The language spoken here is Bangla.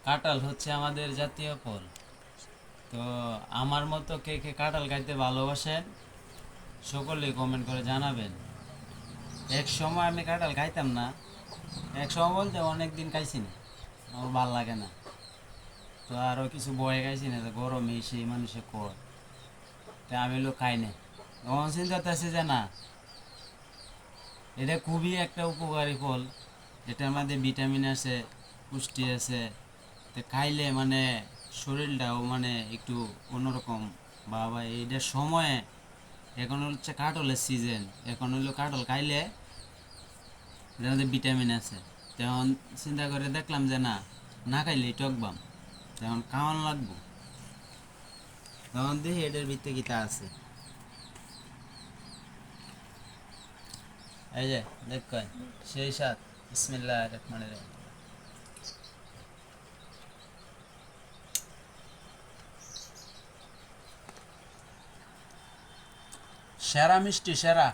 কাঁঠাল হচ্ছে আমাদের জাতীয় ফল। তো আমার মতো কে কে কাঁঠাল খাইতে ভালোবাসেন সকলেই কমেন্ট করে জানাবেন। এক সময় আমি কাঁঠাল খাইতাম না, এক সময় বলতে অনেক দিন খাইছি না, আমার ভাল লাগে না। তো আরও কিছু বয়ে খাইছি না, তো গরমে সেই মানুষে কয়, তো আমি লোক খাই না। তখন চিন্তা আছে যে না, এটা খুবই একটা উপকারী ফল, এটার মধ্যে ভিটামিন আছে, পুষ্টি আছে। তো খাইলে মানে শরীরটাও মানে একটু অন্যরকম। বাবা এইটার সময়ে এখন হচ্ছে কাঁঠালের সিজন, এখন হইলো কাঁঠাল খাইলে এটার মধ্যে ভিটামিন আছে। তখন চিন্তা করে দেখলাম যে না, না খাইলেই টকবাম, তখন খাওয়ান লাগবো। তখন দেখি এটার ভিতরে কিতা আছে। এই যে দেখ, সেই সাত বিসমিল্লাহ রহমানির রহিম। সেরা মিষ্টি, সেরা।